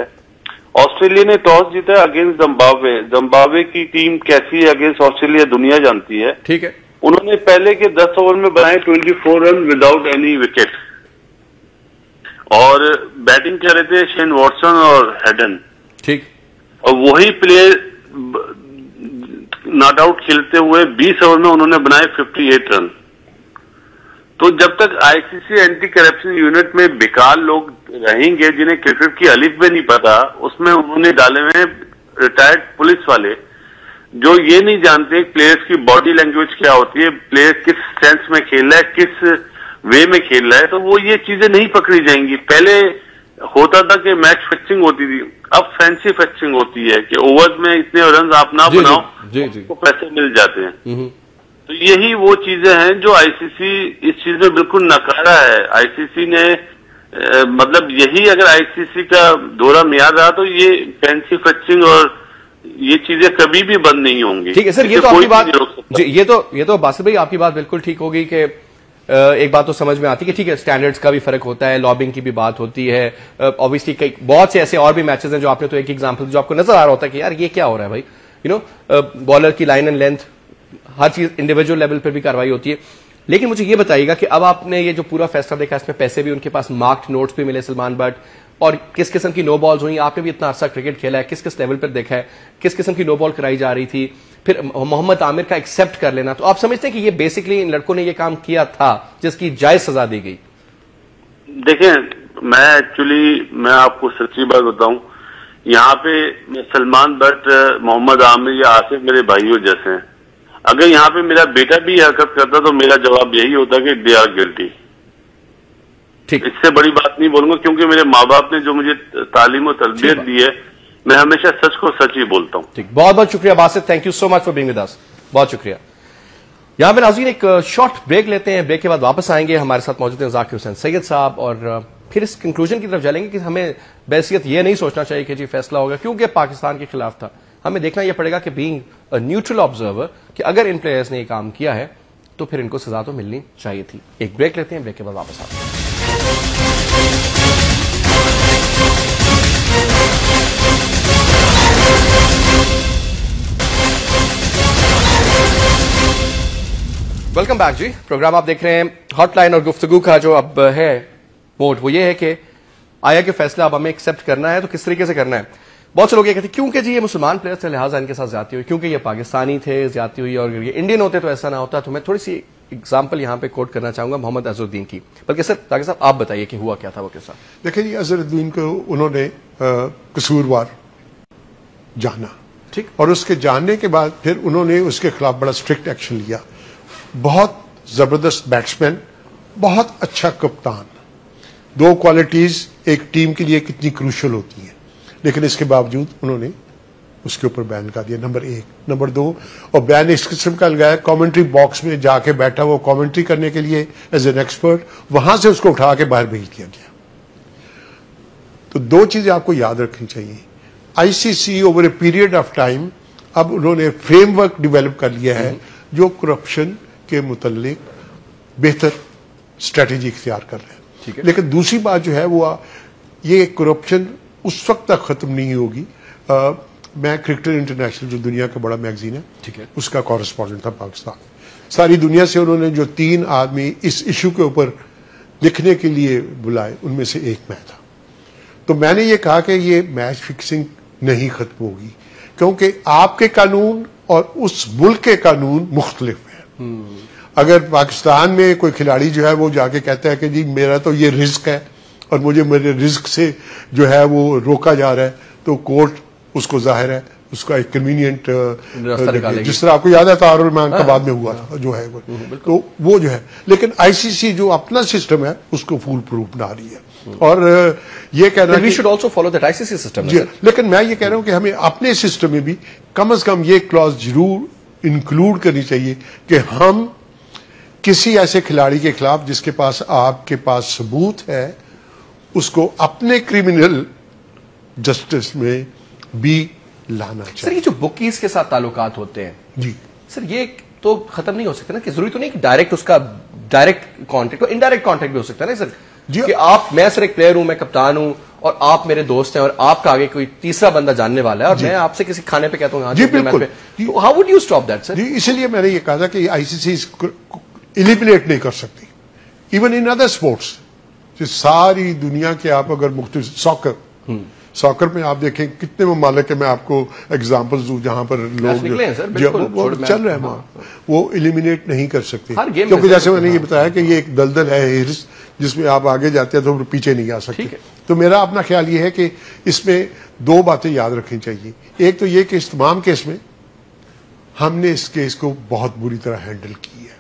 E: ऑस्ट्रेलिया ने टॉस जीता अगेंस्ट जिम्बाब्वे। जिम्बाब्वे की टीम कैसी है अगेंस्ट ऑस्ट्रेलिया दुनिया जानती है।
A: ठीक है।
E: उन्होंने पहले के 10 ओवर में बनाए 24 रन विदाउट एनी विकेट और बैटिंग कर रहे थे शेन वॉटसन और हेडन।
A: ठीक।
E: और वही प्लेयर नॉट आउट खेलते हुए 20 ओवर में उन्होंने बनाए 58 रन। तो जब तक आईसीसी एंटी करप्शन यूनिट में बेकार लोग रहेंगे जिन्हें क्रिकेट की अलिफ भी नहीं पता, उसमें उन्होंने डाले हुए हैं रिटायर्ड पुलिस वाले जो ये नहीं जानते प्लेयर्स की बॉडी लैंग्वेज क्या होती है, प्लेयर किस सेंस में खेल रहा है, किस वे में खेल रहा है, तो वो ये चीजें नहीं पकड़ी जाएंगी। पहले होता था कि मैच फिक्सिंग होती थी, अब फैंसी फिक्सिंग होती है कि ओवर्स में इतने रन आप ना बनाओ तो पैसे मिल जाते हैं। तो यही वो चीजें हैं जो आईसीसी इस चीज में बिल्कुल नकारा है। आईसीसी ने मतलब यही अगर आईसीसी का दोहरा मेयाद रहा तो ये फैंसी फिक्सिंग और ये चीजें कभी भी बंद नहीं होंगी।
A: ठीक है सर, ये तो आपकी बात जी, ये तो बासित भाई आपकी बात बिल्कुल ठीक होगी कि एक बात तो समझ में आती है कि ठीक है स्टैंडर्ड्स का भी फर्क होता है, लॉबिंग की भी बात होती है। ऑब्वियसली कई बहुत से ऐसे और भी मैचेस हैं जो आपने तो एक एग्जांपल जो आपको नजर आ रहा होता है कि यार ये क्या हो रहा है भाई, यू नो बॉलर की लाइन एंड लेंथ, हर चीज इंडिविजुअल लेवल पर भी कार्रवाई होती है। लेकिन मुझे ये बताइएगा कि अब आपने ये जो पूरा फैसला देखा, इसमें पैसे भी उनके पास मार्क्ड नोट्स भी मिले सलमान भट्ट, और किस किस्म की नो बॉल्स हुई, आपने भी इतना अरसा क्रिकेट खेला है, किस किस लेवल पर देखा है, किस किस्म की नो बॉल कराई जा रही थी, फिर मोहम्मद आमिर का एक्सेप्ट कर लेना, तो आप समझते हैं कि ये बेसिकली इन लड़कों ने ये काम किया था जिसकी जायज सजा दी गई?
E: देखें, मैं आपको सच्ची बात बताऊं, यहाँ पे सलमान भट्ट, मोहम्मद आमिर या आसिफ मेरे भाइयों जैसे हैं। अगर यहाँ पे मेरा बेटा भी हरकत करता तो मेरा जवाब यही होता कि दे आर गिल्टी।
A: ठीक,
E: इससे बड़ी बात नहीं बोलूंगा, क्योंकि मेरे माँ बाप ने जो मुझे तालीम और तरबियत दी है, मैं हमेशा सच को सच ही बोलता हूँ।
A: ठीक, बहुत बहुत शुक्रिया Basit, thank you so much for being with us, बहुत शुक्रिया। यहां पे नाज़रीन एक शॉर्ट ब्रेक लेते हैं, ब्रेक के बाद वापस आएंगे। हमारे साथ मौजूद हैं जाकिर हुसैन सैयद साहब, और फिर इस कंक्लूजन की तरफ चलेंगे कि हमें बैसियत ये नहीं सोचना चाहिए कि जी फैसला होगा क्योंकि पाकिस्तान के खिलाफ था। हमें देखना यह पड़ेगा कि बीइंग अ न्यूट्रल ऑब्जर्वर कि अगर इन प्लेयर्स ने ये काम किया है तो फिर इनको सजा तो मिलनी चाहिए थी। एक ब्रेक लेते हैं, ब्रेक के बाद वापस आते हैं। वेलकम बैक जी। प्रोग्राम आप देख रहे हैं हॉटलाइन, और गुफ्तगू का जो अब है मोड वो ये है कि आया कि फैसला अब हमें एक्सेप्ट करना है तो किस तरीके से करना है। बहुत से लोग ये कहते हैं क्योंकि जी ये मुसलमान प्लेयर्स थे लिहाजा इनके साथ ज्यादती हुई, क्योंकि ये पाकिस्तानी थे ज्यादती हुई, और ये इंडियन होते तो ऐसा ना होता। तो मैं थोड़ी सी एग्जाम्पल यहां पे कोट करना चाहूंगा मोहम्मद अजहरुद्दीन की, बल्कि सर ताकि साहब आप बताइए कि हुआ क्या था वो किस्सा।
C: देखिए जी, अजहरुद्दीन को उन्होंने कसूरवार जाना,
A: ठीक,
C: और उसके जानने के बाद फिर उन्होंने उसके खिलाफ बड़ा स्ट्रिक्ट एक्शन लिया। बहुत जबरदस्त बैट्समैन, बहुत अच्छा कप्तान, दो क्वालिटीज एक टीम के लिए कितनी क्रूशल होती हैं, लेकिन इसके बावजूद उन्होंने उसके ऊपर बैन कर दिया, नंबर एक। नंबर दो, और बैन इस किस्म का लगाया, कमेंट्री बॉक्स में जाके बैठा वो कमेंट्री करने के लिए एज एन एक्सपर्ट, वहां से उसको उठा के बाहर भेज दिया गया। तो दो चीजें आपको याद रखनी चाहिए। ICC over a period of time अब उन्होंने फ्रेमवर्क डेवलप कर लिया है जो करप्शन के मुतल्लिक बेहतर स्ट्रेटेजी इख्तियार कर रहे हैं।
A: ठीक है।
C: लेकिन दूसरी बात जो है वो ये करप्शन उस वक्त तक खत्म नहीं होगी। मैं क्रिकेटर इंटरनेशनल जो दुनिया का बड़ा मैगजीन है,
A: ठीक है,
C: उसका कॉरेस्पॉन्डेंट था पाकिस्तान। सारी दुनिया से उन्होंने जो 3 आदमी इस इशू के ऊपर लिखने के लिए बुलाए, उनमें से एक मैं था। तो मैंने ये कहा कि ये मैच फिक्सिंग नहीं खत्म होगी, क्योंकि आपके कानून और उस मुल्क के कानून मुख्तलिफ हैं। अगर पाकिस्तान में कोई खिलाड़ी जो है वो जाके कहता है कि जी मेरा तो ये रिस्क है और मुझे मेरे रिस्क से जो है वो रोका जा रहा है, तो कोर्ट उसको जाहिर है उसका एक कन्वीनियंट, जिस तरह आपको याद है तारुल मान का बाद में हुआ था जो है वो, तो वो जो है। लेकिन आईसीसी जो अपना सिस्टम है उसको फुल प्रूफ बना रही है, और ये कहना
A: we should also follow that ICC system.
C: लेकिन मैं ये कह रहा हूं कि हमें अपने सिस्टम में भी कम से कम ये क्लॉज जरूर इंक्लूड करनी चाहिए कि हम किसी ऐसे खिलाड़ी के खिलाफ जिसके पास आपके पास सबूत है उसको अपने क्रिमिनल जस्टिस में भी लाना चाहिए।
A: सर ये जो बुकीज के साथ ताल्लुकात होते हैं
C: जी
A: सर, ये तो खत्म नहीं हो सकता ना, कि जरूरी तो नहीं कि डायरेक्ट उसका डायरेक्ट कॉन्टेक्ट, इनडायरेक्ट कॉन्टेक्ट भी हो सकता है ना सर
C: जी,
A: कि आप, मैं सर एक प्लेयर हूं, मैं कप्तान हूं और आप मेरे दोस्त हैं और आपका आगे कोई तीसरा बंदा जानने वाला है और मैं आपसे किसी खाने पे कहता हूं
C: जी बिल्कुल,
A: तो how would you stop that sir?
C: जी इसलिए मैंने ये कहा था कि आईसीसी एलिमिनेट नहीं कर सकती। इवन इन अदर स्पोर्ट्स सारी दुनिया के आप अगर मुख्तलिफ सॉकर में आप देखें कितने ममालिक के मैं आपको एग्जांपल्स दूं जहां पर लोग वो चल रहे हैं वहां, वो एलिमिनेट नहीं कर सकते, क्योंकि जैसे मैंने ये बताया कि ये एक दलदल है हिर्स, जिसमें आप आगे जाते हैं तो पीछे नहीं आ सकते। तो मेरा अपना ख्याल ये है कि इसमें 2 बातें याद रखनी चाहिए। एक तो ये कि इस तमाम केस में हमने इस केस को बहुत बुरी तरह हैंडल की है,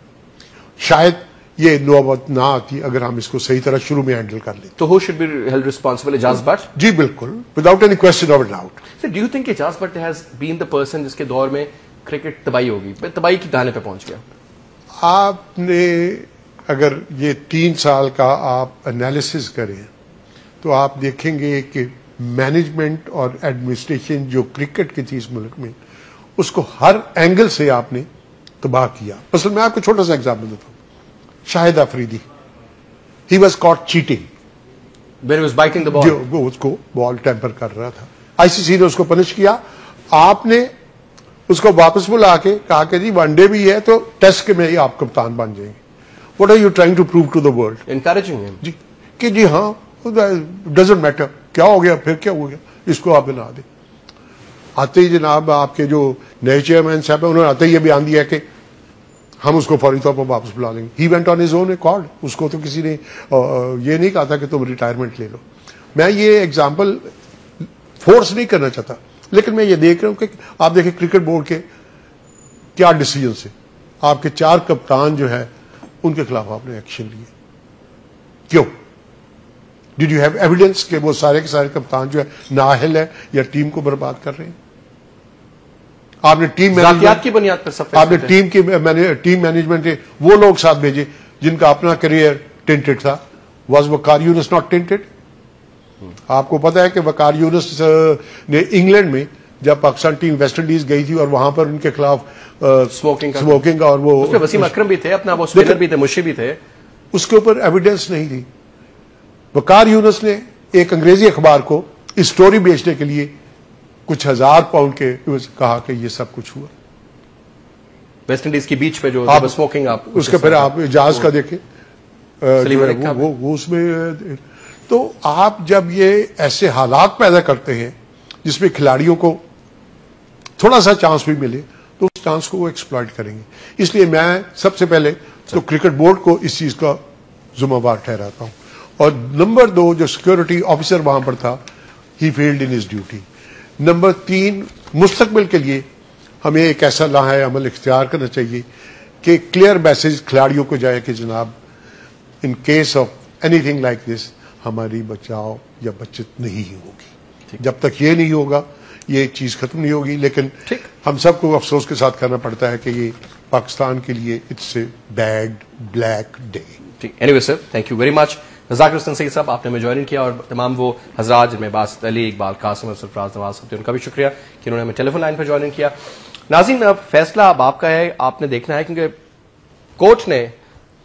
C: शायद ये नौबत ना आती अगर हम इसको सही तरह शुरू में हैंडल कर लेते।
A: तो who should be held responsible? Ijaz Butt?
C: जी बिल्कुल, without any question of doubt.
A: Sir do you think Ijaz Butt has been the person जिसके दौर में क्रिकेट तबाही होगी, तबाही की दाने पे पहुंच गया?
C: आपने अगर ये 3 साल का आप एनालिसिस करें तो आप देखेंगे कि मैनेजमेंट और एडमिनिस्ट्रेशन जो क्रिकेट की थी इस मुल्क में, उसको हर एंगल से आपने तबाह किया। असल मैं आपको छोटा सा एग्जाम्पल देता हूं। Shahid Afridi, he was caught cheating
A: when he was biting the ball,
C: वो उसको बॉल टेम्पर कर रहा था। आईसीसी ने उसको पनिश किया, आपने उसको वापस बुला के कहा कि जी वनडे भी है तो टेस्ट के में ही आप कप्तान बन जाएंगे। What are you trying to prove to the world?
A: Encouraging him
C: जी कि जी हाँ डजंट मैटर, क्या हो गया फिर क्या हो गया, इसको आप बना दे। आते ही जनाब आपके जो नए चेयरमैन साहब है उन्होंने आते ही ये बयान दिया कि हम उसको फौरी तौर पर वापस बुला लेंगे। He went on his own accord, उसको तो किसी ने ये नहीं कहा था कि तुम रिटायरमेंट ले लो। मैं ये एग्जाम्पल फोर्स नहीं करना चाहता, लेकिन मैं ये देख रहा हूं कि आप देखिए क्रिकेट बोर्ड के क्या डिसीजन से आपके 4 कप्तान जो है उनके खिलाफ आपने एक्शन लिए। क्यों? डिड यू हैव एविडेंस कि वो सारे के सारे कप्तान जो है नाअहल है या टीम को बर्बाद कर रहे हैं? आपने टीम मैनेजमेंट की बुनियाद पर सब आपने टीम मैनेजमेंट के वो लोग साथ भेजे जिनका अपना करियर टेंटेड था। Was Waqar Younis not tainted? आपको पता है कि वकार यूनुस ने इंग्लैंड में जब पाकिस्तान टीम वेस्ट इंडीज गई थी और वहां पर उनके खिलाफ स्मोकिंग और वो
A: वसीम अकरम भी थे, अपना वो स्पिनर भी थे, मुशी भी थे,
C: उसके ऊपर एविडेंस नहीं थी। वकार यूनुस ने एक अंग्रेजी अखबार को इस स्टोरी बेचने के लिए कुछ £1000 के कहा कि ये सब कुछ हुआ
A: वेस्ट इंडीज की बीच पे जो स्मोकिंग। आप
C: उसके फिर आप जहाज का देखें वो उसमें, तो आप जब ये ऐसे हालात पैदा करते हैं जिसमें खिलाड़ियों को थोड़ा सा चांस भी मिले तो उस चांस को वो एक्सप्लॉइट करेंगे। इसलिए मैं सबसे पहले तो क्रिकेट बोर्ड को इस चीज का जिम्मेवार ठहराता हूं। और नंबर 2, जो सिक्योरिटी ऑफिसर वहां पर था, he failed in his duty. Number 3, मुस्तकबिल के लिए हमें एक ऐसा लाहा अमल इख्तियार करना चाहिए कि क्लियर मैसेज खिलाड़ियों को जाए कि जनाब, in case of anything like this हमारी बचाव या बचत नहीं होगी। जब तक ये नहीं होगा ये चीज खत्म नहीं होगी। लेकिन हम सबको अफसोस के साथ करना पड़ता है कि ये पाकिस्तान के लिए it's a bad black day.
A: Anyway sir, thank you very much. Zakir Hussain Saeed साहब, आपने हमें ज्वाइन किया, और तमाम वो हजरात जिनमें बासित अली, इकबाल कासिम और सरफराज नवाज साहब थे, उनका भी शुक्रिया कि उन्होंने हमें टेलीफोन लाइन पर ज्वाइन किया। नाज़रीन, अब फैसला अब आपका है, आपने देखना है, क्योंकि कोर्ट ने,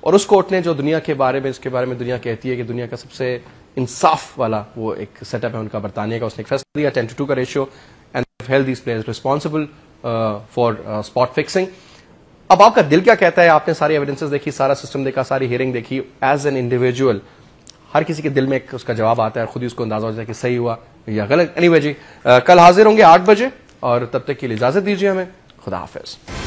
A: और उस कोर्ट ने जो दुनिया के बारे में, इसके बारे में दुनिया कहती है कि दुनिया का सबसे इंसाफ वाला वो एक सेटअप है उनका, बरतानिया का, उसने एक फैसला दिया 10-2 का ratio, and held these players responsible for spot fixing. अब आपका दिल क्या कहता है? आपने सारी एविडेंसेस देखी, सारा सिस्टम देखा, सारी हियरिंग देखी, एज एन इंडिविजुअल हर किसी के दिल में एक उसका जवाब आता है, खुद ही उसको अंदाजा हो जाता है कि सही हुआ या गलत। एनीवे जी, कल हाजिर होंगे 8 बजे, और तब तक के लिए इजाजत दीजिए हमें। खुदा हाफिज।